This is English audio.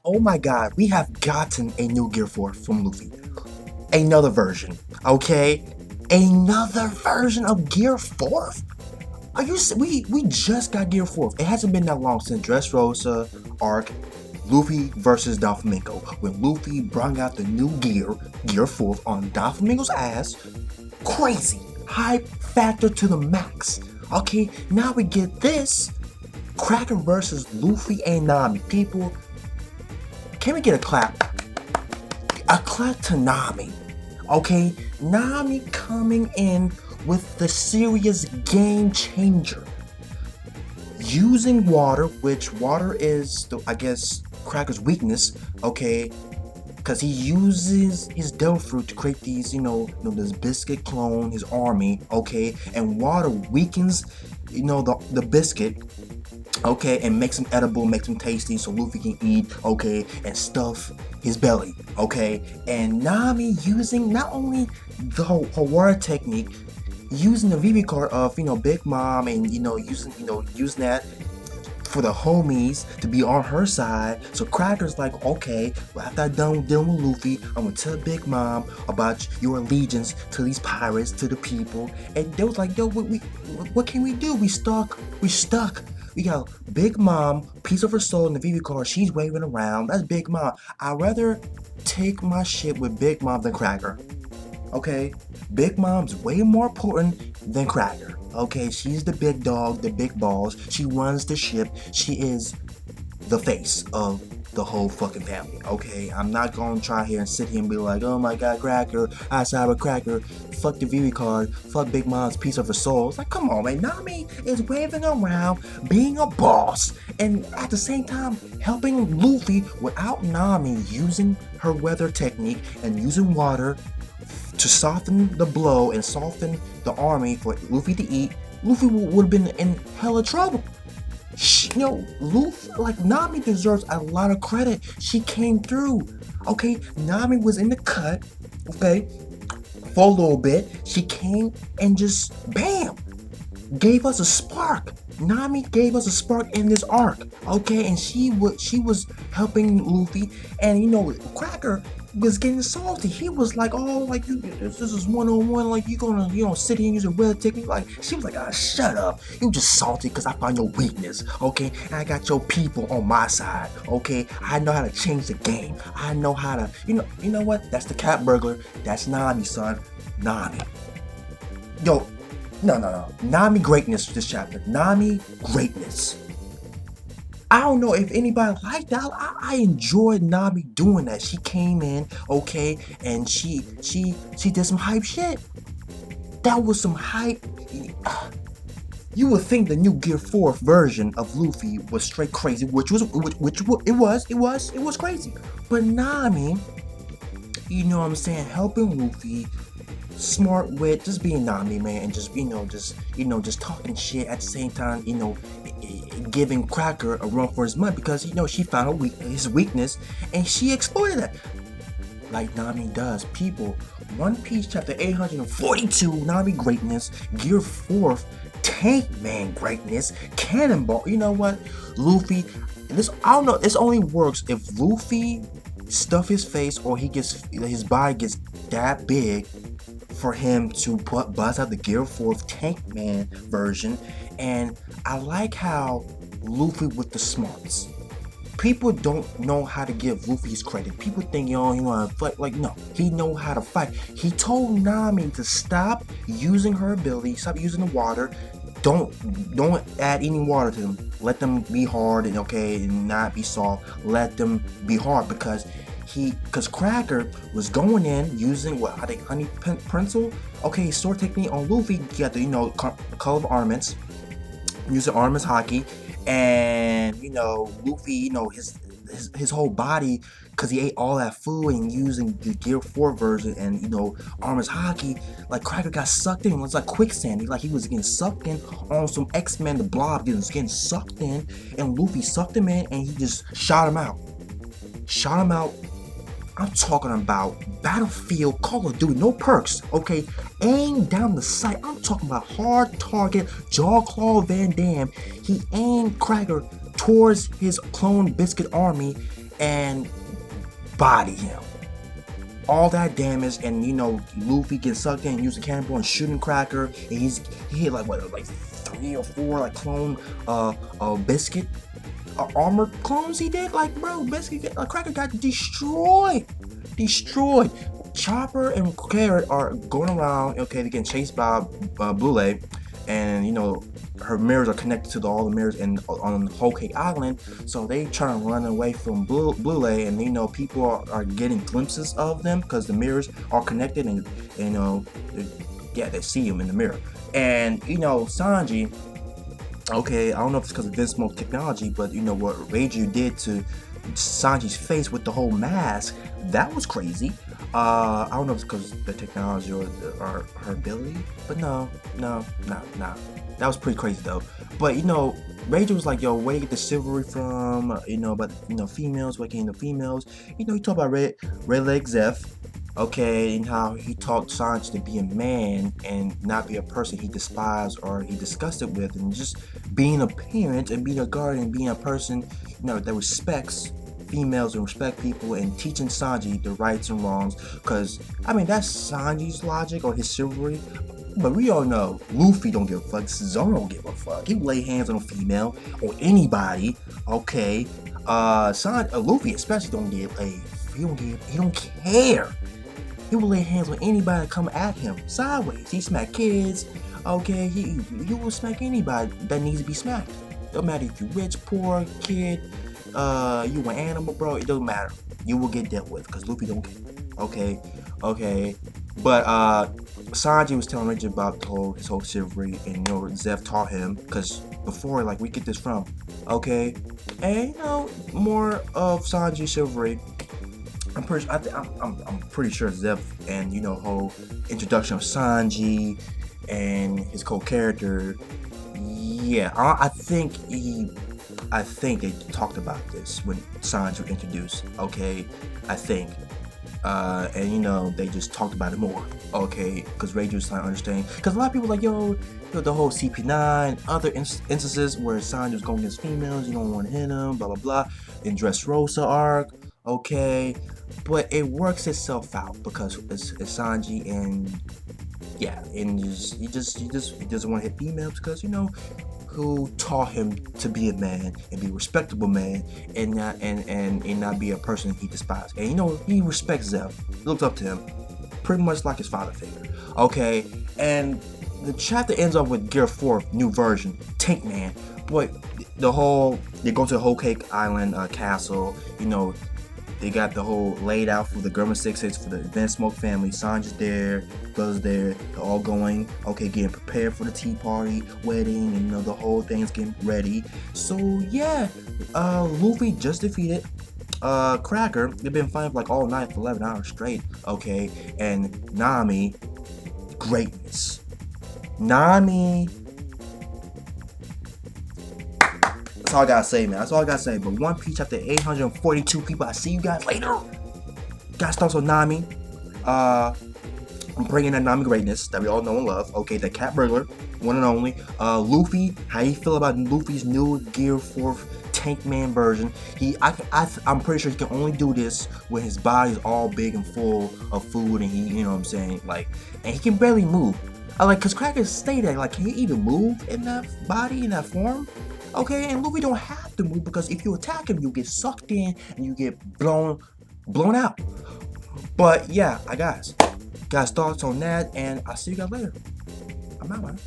Oh my god, we have gotten a new Gear 4 from Luffy. Another version, okay? Another version of Gear 4? We just got Gear 4. It hasn't been that long since Dressrosa arc, Luffy versus Doflamingo. When Luffy brought out the new Gear 4 on Doflamingo's ass. Crazy. Hype factor to the max. Okay, now we get this. Cracker versus Luffy and Nami. People, can we get a clap? A clap to Nami. Okay, Nami coming in with the serious game changer. Using water, which water is, I guess, Cracker's weakness, okay? Because he uses his devil fruit to create these, this biscuit clone, his army, okay? And water weakens, the biscuit, okay, and makes him edible, makes him tasty so Luffy can eat, okay, and stuff his belly, okay. And Nami using not only her water technique, using the VB card of Big Mom, and using that for the homies to be on her side. So Cracker's like, okay, well, after I'm done dealing with Luffy, I'm gonna tell Big Mom about your allegiance to these pirates, to the people. And they was like, yo, what can we do? We stuck. We got Big Mom, piece of her soul in the VV card. She's waving around. That's Big Mom. I'd rather take my shit with Big Mom than Cracker. Okay? Big Mom's way more important than Cracker. Okay? She's the big dog, the big balls. She runs the ship. She is the face of the whole fucking family. Okay? I'm not gonna try here and sit here and be like, oh my god, Cracker, I side with Cracker. Fuck the VV card. Fuck Big Mom's piece of her soul. It's like, come on, man. Nami is waving around, being a boss, and at the same time helping Luffy without Nami using her weather technique and using water to soften the blow and soften the army for Luffy to eat. Luffy would have been in hella trouble. Luffy, like, Nami deserves a lot of credit. She came through. Okay, Nami was in the cut. Okay, for a little bit, she came and just bam, gave us a spark. Nami gave us a spark in this arc. Okay, and she was helping Luffy, and Cracker was getting salty. He was like, oh, like, this is one-on-one, like, you gonna sit here and use a weather technique. Like, she was like, ah, shut up, you just salty because I found your weakness, okay, and I got your people on my side, okay. I know how to change the game. I know how to, you know what, that's the cat burglar. That's Nami, son. Nami. Yo, no, Nami greatness this chapter. Nami greatness. I don't know if anybody liked that. I enjoyed Nami doing that. She came in, okay, and she did some hype shit. That was some hype. You would think the new Gear 4 version of Luffy was straight crazy, which it was crazy. But Nami, you know what I'm saying, helping Luffy, smart wit, just being Nami, man, and just talking shit at the same time, giving Cracker a run for his money because she found his weakness and she exploited that like Nami does. People, One Piece chapter 842, Nami greatness, Gear 4th, Tank Man greatness, Cannonball. You know what, Luffy, I don't know, this only works if Luffy stuff his face or his body gets that big for him to buzz out the Gear 4th Tank Man version. And I like how Luffy with the smarts. People don't know how to give Luffy his credit. People think, he wanna fight. Like, no, he know how to fight. He told Nami to stop using her ability, stop using the water. Don't add any water to them. Let them be hard and not be soft. Let them be hard because Cracker was going in using honey pencil. Okay, sword technique on Luffy. You got the color of armaments, using armaments hockey, and Luffy, his whole body, because he ate all that food and using the Gear 4 version and armaments hockey, like Cracker got sucked in. It was like quicksand. He was getting sucked in on some X-Men. The Blob getting sucked in, and Luffy sucked him in, and he just shot him out. I'm talking about Battlefield Call of Duty, no perks, okay? Aim down the sight. I'm talking about hard target, Jaw Claw Van Damme. He aimed Cracker towards his clone Biscuit army, and body him. All that damage, and Luffy gets sucked in, using cannonball and shooting Cracker, and he hit like 3 or 4 like clone Biscuit armor clones he did. Like, bro, Biscuit Cracker got destroyed. Chopper and Carrot are going around. Okay, they're getting chased by Blue, and her mirrors are connected to all the mirrors on Whole Cake Island, so they try to run away from Blue, and people are getting glimpses of them because the mirrors are connected, and they see him in the mirror. And Sanji, okay, I don't know if it's because of this smoke technology, but what Reiju did to Sanji's face with the whole mask, that was crazy. I don't know if it's because of the technology or her ability, but no. That was pretty crazy though. But Reiju was like, yo, where you get the chivalry from? But females, where can the females? He talked about Red Leg Zeph, okay, and how he taught Sanji to be a man and not be a person he despised or he disgusted with, and just being a parent and being a guardian, being a person that respects females and respect people, and teaching Sanji the rights and wrongs. Because that's Sanji's logic or his chivalry. But we all know Luffy don't give a fuck. Zoro don't give a fuck. He will lay hands on a female or anybody. Okay, Luffy especially don't give a. He don't care. He will lay hands on anybody that come at him sideways. He smack kids. Okay, he will smack anybody that needs to be smacked. Don't matter if you rich, poor, kid, you an animal, bro. It doesn't matter. You will get dealt with because Luffy don't care. Okay. But Sanji was telling Richard about his whole chivalry, and Zeph taught him, because before, like, we get this from, okay, and more of Sanji's chivalry. I'm pretty sure Zeph and whole introduction of Sanji and his co-character. Yeah, I think they talked about this when Sanji was introduced. Okay, I think. And they just talked about it more, okay, because Reiju was trying to understand, because a lot of people like, the whole CP9, other instances where Sanji was going against females, you don't want to hit him, blah blah blah, in Dressrosa arc, okay, but it works itself out because it's Sanji, and he doesn't want to hit females because who taught him to be a man and be a respectable man, and not be a person he despised. And he respects Zeph. He looks up to him, pretty much like his father figure. Okay, and the chapter ends up with Gear 4, new version, Tank Man. But they go to the Whole Cake Island castle. They got the whole laid out for the German 6-6 for the Advanced Smoke family. Sanji's there, Buzz there, they're all going, okay, getting prepared for the tea party, wedding, and the whole thing's getting ready. So yeah, Luffy just defeated Cracker. They've been fighting for like all night for 11 hours straight, okay, and Nami, greatness. Nami, that's all I gotta say, man. That's all I gotta say. But One Piece chapter 842, people. I see you guys later. Guys, starts with Nami. I'm bringing that Nami greatness that we all know and love. Okay, the cat burglar, one and only. Luffy, how you feel about Luffy's new Gear 4 Tank Man version? I'm pretty sure he can only do this when his body is all big and full of food, and he, like, and he can barely move. Cause Cracker stay there. Like, can he even move in that body, in that form? Okay, and Luffy don't have to move, because if you attack him, you get sucked in and you get blown out. But yeah, guys, thoughts on that, and I'll see you guys later. I'm out, man.